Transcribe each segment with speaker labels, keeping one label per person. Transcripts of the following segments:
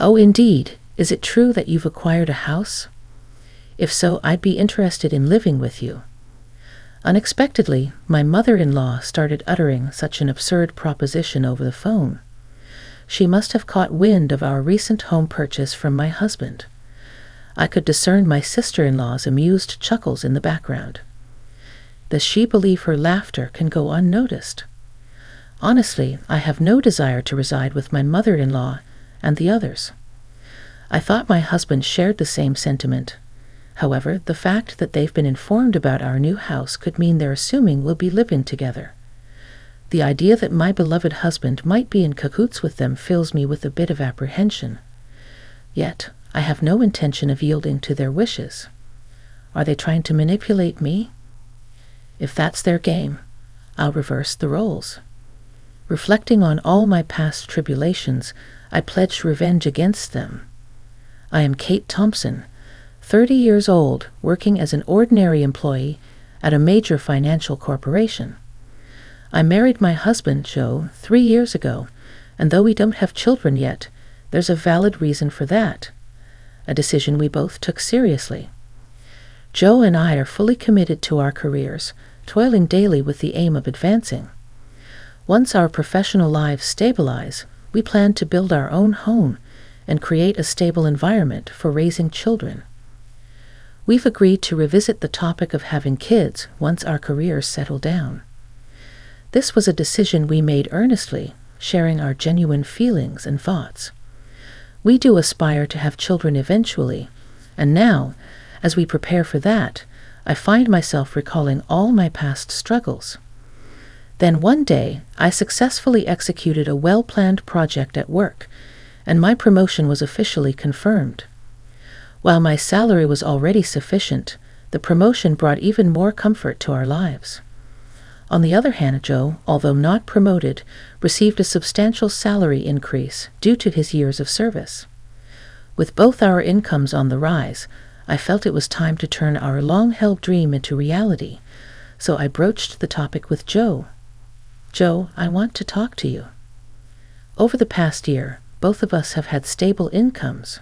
Speaker 1: Oh, indeed. Is it true that you've acquired a house? If so, I'd be interested in living with you. Unexpectedly, my mother-in-law started uttering such an absurd proposition over the phone. She must have caught wind of our recent home purchase from my husband. I could discern my sister-in-law's amused chuckles in the background. Does she believe her laughter can go unnoticed? Honestly, I have no desire to reside with my mother-in-law and the others. I thought my husband shared the same sentiment. However, the fact that they've been informed about our new house could mean they're assuming we'll be living together. The idea that my beloved husband might be in cahoots with them fills me with a bit of apprehension. Yet, I have no intention of yielding to their wishes. Are they trying to manipulate me? If that's their game, I'll reverse the roles. Reflecting on all my past tribulations, I pledged revenge against them. I am Kate Thompson, 30 years old, working as an ordinary employee at a major financial corporation. I married my husband, Joe, 3 years ago, and though we don't have children yet, there's a valid reason for that, a decision we both took seriously. Joe and I are fully committed to our careers, toiling daily with the aim of advancing. Once our professional lives stabilize, we plan to build our own home and create a stable environment for raising children. We've agreed to revisit the topic of having kids once our careers settle down. This was a decision we made earnestly, sharing our genuine feelings and thoughts. We do aspire to have children eventually, and now, as we prepare for that, I find myself recalling all my past struggles. Then one day, I successfully executed a well-planned project at work, and my promotion was officially confirmed. While my salary was already sufficient, the promotion brought even more comfort to our lives. On the other hand, Joe, although not promoted, received a substantial salary increase due to his years of service. With both our incomes on the rise, I felt it was time to turn our long-held dream into reality, so I broached the topic with Joe. Joe, I want to talk to you. Over the past year, both of us have had stable incomes.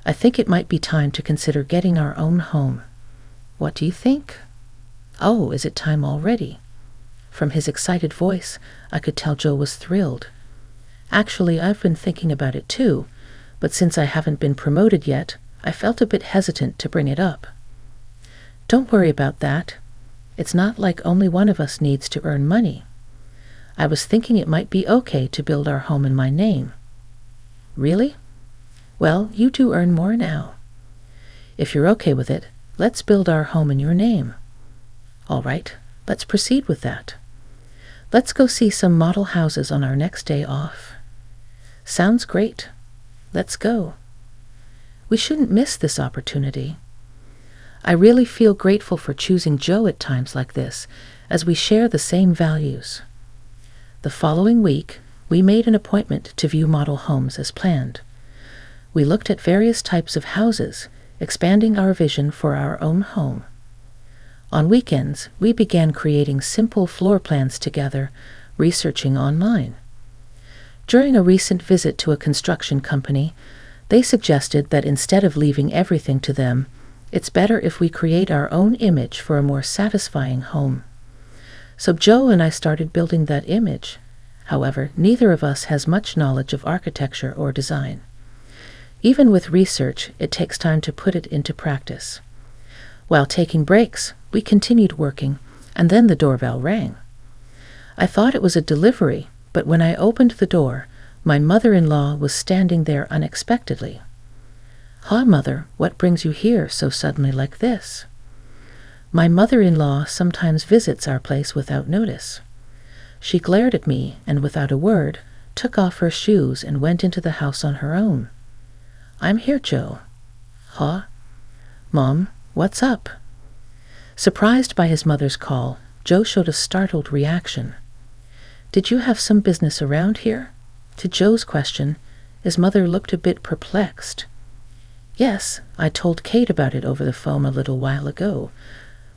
Speaker 1: I think it might be time to consider getting our own home. What do you think? Oh, is it time already? From his excited voice, I could tell Joe was thrilled. Actually, I've been thinking about it too, but since I haven't been promoted yet, I felt a bit hesitant to bring it up. Don't worry about that. It's not like only one of us needs to earn money. I was thinking it might be okay to build our home in my name. Really? Well, you do earn more now. If you're okay with it, let's build our home in your name. All right, let's proceed with that. Let's go see some model houses on our next day off. Sounds great. Let's go. We shouldn't miss this opportunity. I really feel grateful for choosing Joe at times like this, as we share the same values. The following week, we made an appointment to view model homes as planned. We looked at various types of houses, expanding our vision for our own home. On weekends, we began creating simple floor plans together, researching online. During a recent visit to a construction company, they suggested that instead of leaving everything to them, it's better if we create our own image for a more satisfying home. So Joe and I started building that image. However, neither of us has much knowledge of architecture or design. Even with research, it takes time to put it into practice. While taking breaks, we continued working, and then the doorbell rang. I thought it was a delivery, but when I opened the door, my mother-in-law was standing there unexpectedly. "Hi, Mother, what brings you here so suddenly like this?" My mother-in-law sometimes visits our place without notice. She glared at me and, without a word, took off her shoes and went into the house on her own. "I'm here, Joe." "Huh? Mom, what's up?" Surprised by his mother's call, Joe showed a startled reaction. "Did you have some business around here?" To Joe's question, his mother looked a bit perplexed. "Yes, I told Kate about it over the phone a little while ago,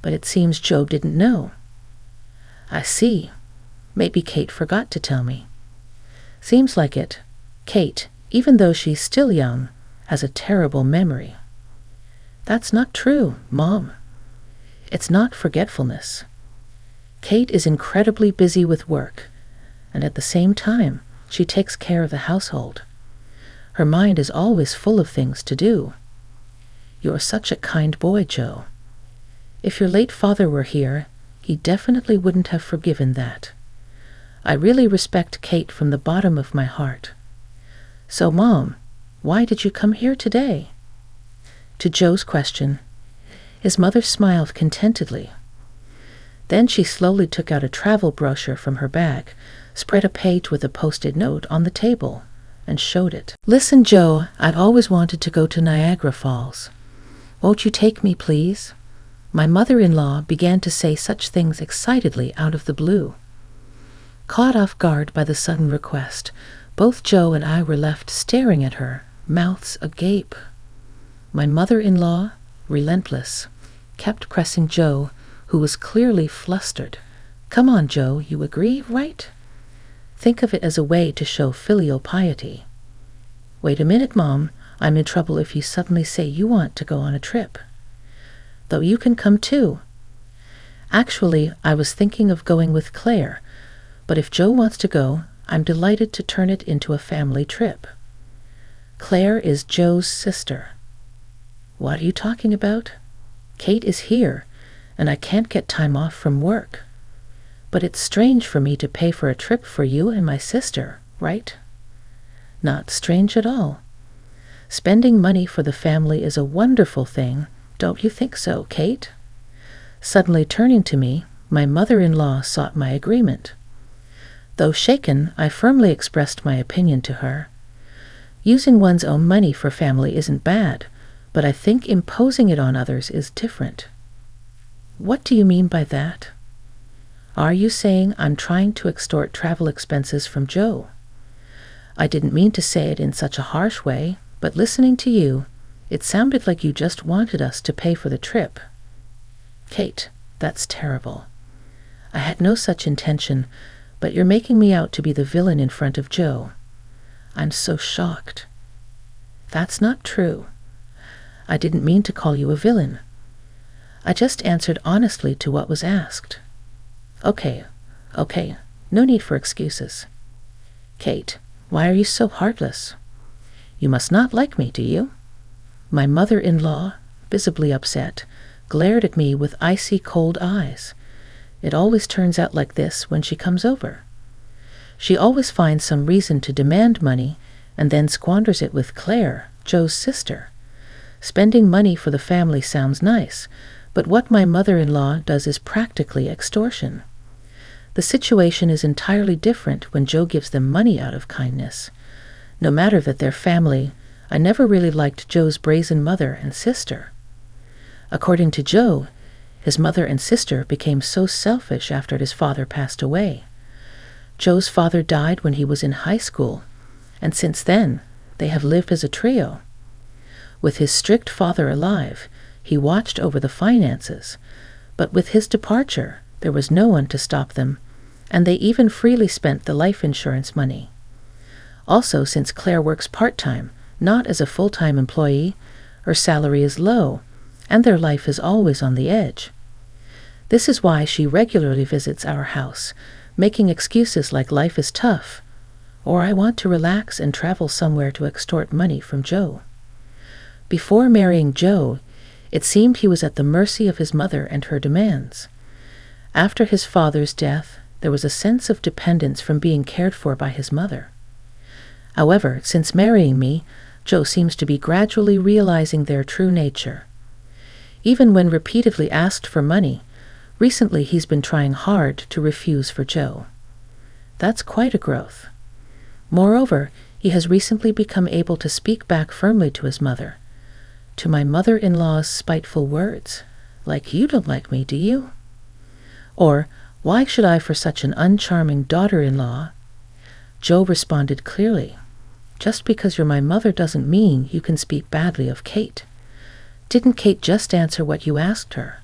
Speaker 1: but it seems Joe didn't know." "I see. Maybe Kate forgot to tell me." "Seems like it. Kate, even though she's still young, has a terrible memory. That's not true, Mom. It's not forgetfulness. Kate is incredibly busy with work, and at the same time, she takes care of the household. Her mind is always full of things to do. You're such a kind boy, Joe. If your late father were here, he definitely wouldn't have forgiven that. I really respect Kate from the bottom of my heart. So, Mom, why did you come here today? To Joe's question, his mother smiled contentedly. Then she slowly took out a travel brochure from her bag, spread a page with a post-it note on the table, and showed it. Listen, Joe, I'd always wanted to go to Niagara Falls. Won't you take me, please? My mother-in-law began to say such things excitedly out of the blue. Caught off guard by the sudden request, both Joe and I were left staring at her, mouths agape. My mother-in-law, relentless, kept pressing Joe, who was clearly flustered. Come on, Joe, you agree, right? Think of it as a way to show filial piety. Wait a minute, Mom. I'm in trouble if you suddenly say you want to go on a trip. Though you can come too. Actually, I was thinking of going with Claire, but if Joe wants to go, I'm delighted to turn it into a family trip. Claire is Joe's sister. What are you talking about? Kate is here, and I can't get time off from work. But it's strange for me to pay for a trip for you and my sister, right? Not strange at all. Spending money for the family is a wonderful thing, don't you think so, Kate? Suddenly turning to me, my mother-in-law sought my agreement. Though shaken, I firmly expressed my opinion to her. Using one's own money for family isn't bad, but I think imposing it on others is different. What do you mean by that? Are you saying I'm trying to extort travel expenses from Joe? I didn't mean to say it in such a harsh way, but listening to you, it sounded like you just wanted us to pay for the trip. Kate, that's terrible. I had no such intention, but you're making me out to be the villain in front of Joe. I'm so shocked. That's not true. I didn't mean to call you a villain. I just answered honestly to what was asked. Okay, no need for excuses. Kate, why are you so heartless? You must not like me, do you? My mother-in-law, visibly upset, glared at me with icy cold eyes. It always turns out like this when she comes over. She always finds some reason to demand money and then squanders it with Claire, Joe's sister. Spending money for the family sounds nice, but what my mother-in-law does is practically extortion. The situation is entirely different when Joe gives them money out of kindness. No matter that they're family, I never really liked Joe's brazen mother and sister. According to Joe, his mother and sister became so selfish after his father passed away. Joe's father died when he was in high school, and since then, they have lived as a trio. With his strict father alive, he watched over the finances, but with his departure, there was no one to stop them, and they even freely spent the life insurance money. Also, since Claire works part-time, not as a full-time employee, her salary is low, and their life is always on the edge. This is why she regularly visits our house, making excuses like life is tough, or I want to relax and travel somewhere to extort money from Joe. Before marrying Joe, it seemed he was at the mercy of his mother and her demands. After his father's death, there was a sense of dependence from being cared for by his mother. However, since marrying me, Joe seems to be gradually realizing their true nature. Even when repeatedly asked for money, recently he's been trying hard to refuse for Joe. That's quite a growth. Moreover, he has recently become able to speak back firmly to his mother, to my mother-in-law's spiteful words, like, "You don't like me, do you?" Or, "Why should I for such an uncharming daughter-in-law?" Joe responded clearly, "Just because you're my mother doesn't mean you can speak badly of Kate. Didn't Kate just answer what you asked her?"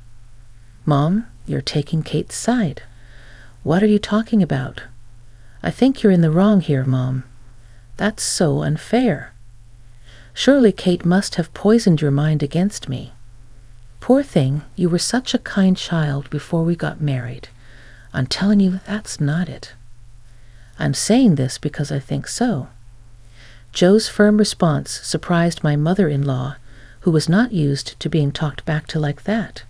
Speaker 1: "Mom, you're taking Kate's side. What are you talking about?" "I think you're in the wrong here, Mom. That's so unfair. Surely Kate must have poisoned your mind against me. Poor thing, you were such a kind child before we got married. I'm telling you, that's not it. I'm saying this because I think so. Joe's firm response surprised my mother-in-law, who was not used to being talked back to like that.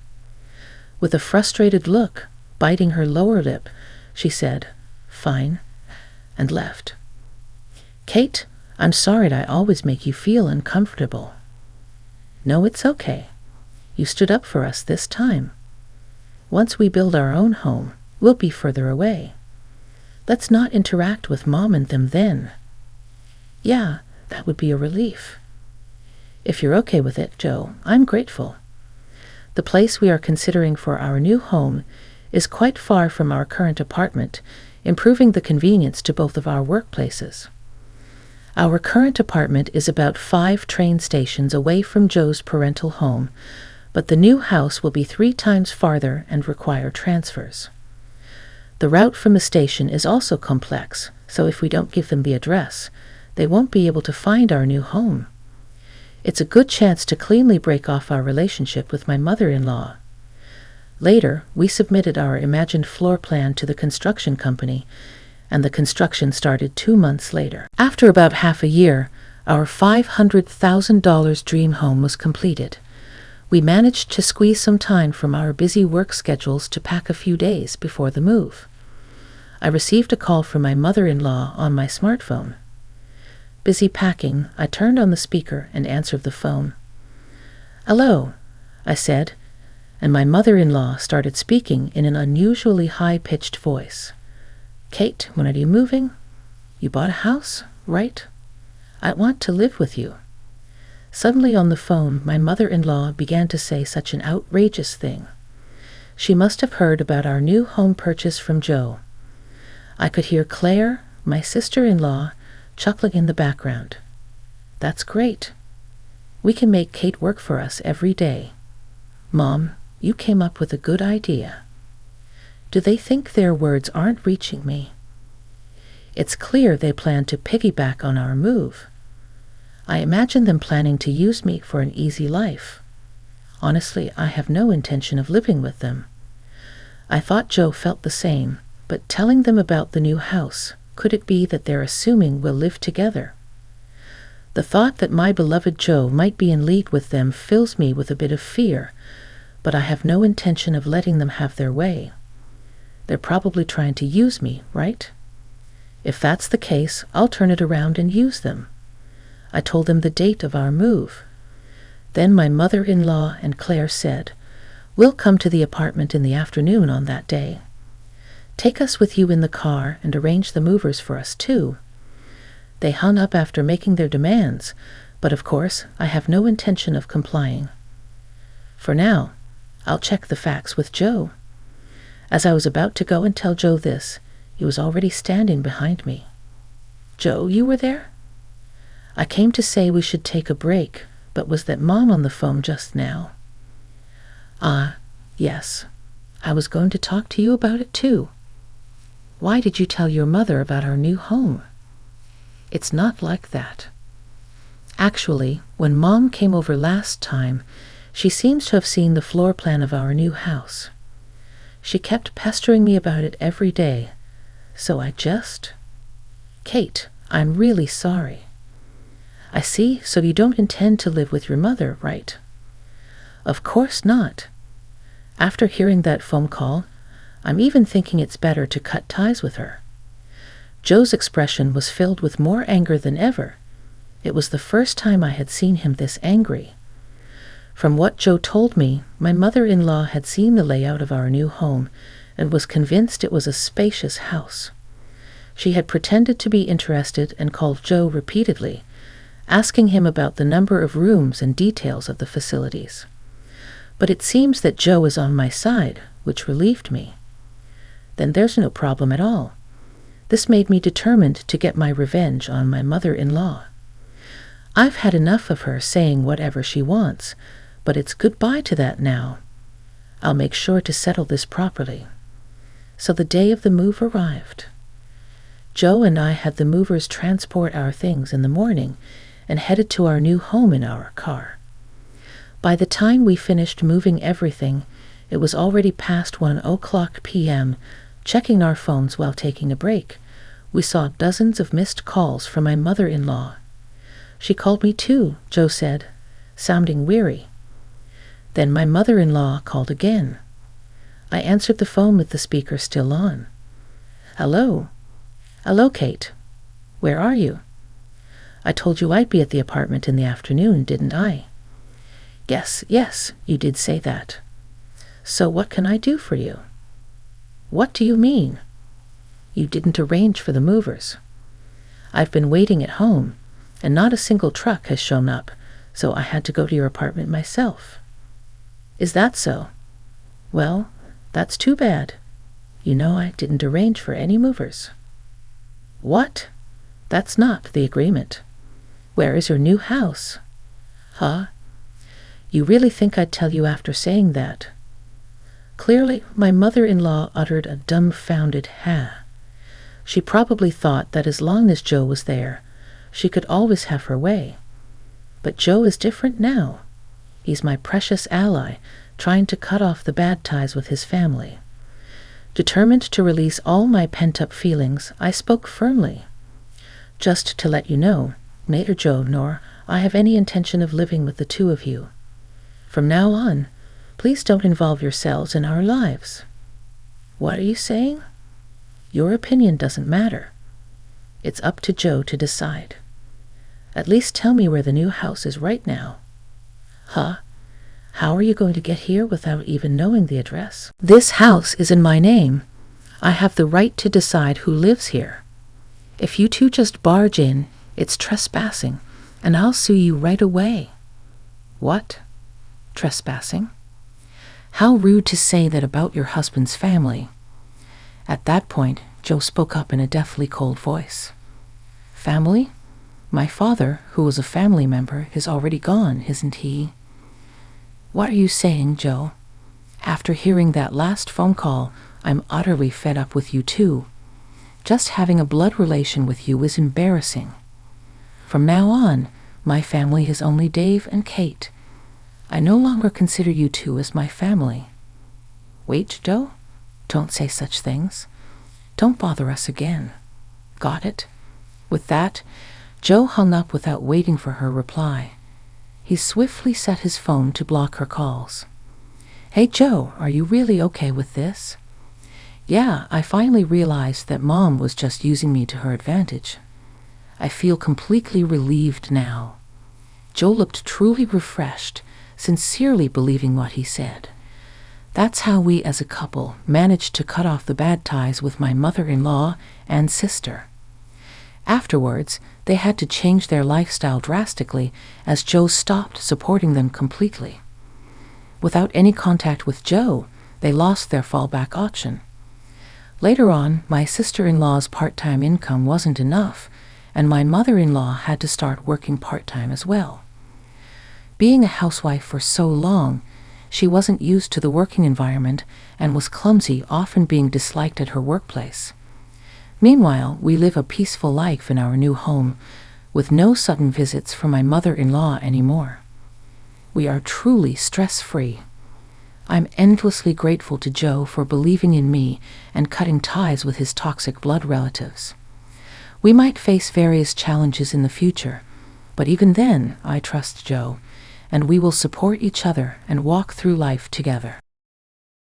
Speaker 1: With a frustrated look, biting her lower lip, she said, "Fine," and left. "Kate, I'm sorry I always make you feel uncomfortable." "No, it's okay. You stood up for us this time. Once we build our own home, we'll be further away. Let's not interact with Mom and them then." "Yeah, that would be a relief." "If you're okay with it, Joe, I'm grateful. The place we are considering for our new home is quite far from our current apartment, improving the convenience to both of our workplaces. Our current apartment is about 5 train stations away from Joe's parental home, but the new house will be 3 times farther and require transfers. The route from the station is also complex, so if we don't give them the address, they won't be able to find our new home. It's a good chance to cleanly break off our relationship with my mother-in-law. Later, we submitted our imagined floor plan to the construction company, and the construction started 2 months later. After about half a year, our $500,000 dream home was completed. We managed to squeeze some time from our busy work schedules to pack a few days before the move. I received a call from my mother-in-law on my smartphone. Busy packing, I turned on the speaker and answered the phone. "Hello," I said, and my mother-in-law started speaking in an unusually high-pitched voice. "Kate, when are you moving? You bought a house, right? I want to live with you." Suddenly on the phone, my mother-in-law began to say such an outrageous thing. She must have heard about our new home purchase from Joe. I could hear Claire, my sister-in-law, chuckling in the background. "That's great. We can make Kate work for us every day. Mom, you came up with a good idea." Do they think their words aren't reaching me? It's clear they plan to piggyback on our move. I imagine them planning to use me for an easy life. Honestly, I have no intention of living with them. I thought Joe felt the same, but telling them about the new house, could it be that they're assuming we'll live together? The thought that my beloved Joe might be in league with them fills me with a bit of fear, but I have no intention of letting them have their way. They're probably trying to use me, right? If that's the case, I'll turn it around and use them. I told them the date of our move. Then my mother-in-law and Claire said, "We'll come to the apartment in the afternoon on that day. Take us with you in the car and arrange the movers for us too." They hung up after making their demands, but of course I have no intention of complying. For now, I'll check the facts with Joe. As I was about to go and tell Joe this, he was already standing behind me. "Joe, you were there?" "I came to say we should take a break, but was that Mom on the phone just now?" "Ah, yes. I was going to talk to you about it too." "Why did you tell your mother about our new home?" "It's not like that. Actually, when Mom came over last time, she seems to have seen the floor plan of our new house. She kept pestering me about it every day, so I just... Kate, I'm really sorry." "I see, so you don't intend to live with your mother, right?" "Of course not. After hearing that phone call, I'm even thinking it's better to cut ties with her." Joe's expression was filled with more anger than ever. It was the first time I had seen him this angry. From what Joe told me, my mother-in-law had seen the layout of our new home and was convinced it was a spacious house. She had pretended to be interested and called Joe repeatedly, asking him about the number of rooms and details of the facilities. But it seems that Joe is on my side, which relieved me. Then there's no problem at all. This made me determined to get my revenge on my mother-in-law. I've had enough of her saying whatever she wants, but it's goodbye to that now. I'll make sure to settle this properly. So the day of the move arrived. Joe and I had the movers transport our things in the morning and headed to our new home in our car. By the time we finished moving everything, it was already past 1:00 p.m. Checking our phones while taking a break, we saw dozens of missed calls from my mother-in-law. She called me too, Joe said, sounding weary. Then my mother-in-law called again. I answered the phone with the speaker still on. Hello? Hello, Kate. Where are you? I told you I'd be at the apartment in the afternoon, didn't I? Yes, you did say that. So what can I do for you? What do you mean? You didn't arrange for the movers. I've been waiting at home, and not a single truck has shown up, so I had to go to your apartment myself. Is that so? Well, that's too bad. You know I didn't arrange for any movers. What? That's not the agreement. Where is your new house? Huh? You really think I'd tell you after saying that? Clearly, my mother-in-law uttered a dumbfounded "ha." She probably thought that as long as Joe was there, she could always have her way. But Joe is different now. He's my precious ally, trying to cut off the bad ties with his family. Determined to release all my pent-up feelings, I spoke firmly. Just to let you know, neither Joe nor I have any intention of living with the two of you. From now on, please don't involve yourselves in our lives. What are you saying? Your opinion doesn't matter. It's up to Joe to decide. At least tell me where the new house is right now. Huh? How are you going to get here without even knowing the address? This house is in my name. I have the right to decide who lives here. If you two just barge in, it's trespassing, and I'll sue you right away. What? Trespassing? How rude to say that about your husband's family. At that point, Joe spoke up in a deathly cold voice. Family? My father, who was a family member, is already gone, isn't he? What are you saying, Joe? After hearing that last phone call, I'm utterly fed up with you too. Just having a blood relation with you is embarrassing. From now on, my family is only Dave and Kate. I no longer consider you two as my family. Wait, Joe? Don't say such things. Don't bother us again. Got it? With that, Joe hung up without waiting for her reply. He swiftly set his phone to block her calls. Hey, Joe, are you really okay with this? Yeah, I finally realized that Mom was just using me to her advantage. I feel completely relieved now. Joe looked truly refreshed, sincerely believing what he said. That's how we as a couple managed to cut off the bad ties with my mother-in-law and sister. Afterwards, they had to change their lifestyle drastically as Joe stopped supporting them completely. Without any contact with Joe, they lost their fallback option. Later on, my sister-in-law's part-time income wasn't enough, and my mother-in-law had to start working part-time as well. Being a housewife for so long, she wasn't used to the working environment and was clumsy, often being disliked at her workplace. Meanwhile, we live a peaceful life in our new home, with no sudden visits from my mother-in-law anymore. We are truly stress-free. I'm endlessly grateful to Joe for believing in me and cutting ties with his toxic blood relatives. We might face various challenges in the future, but even then, I trust Joe, and we will support each other and walk through life together.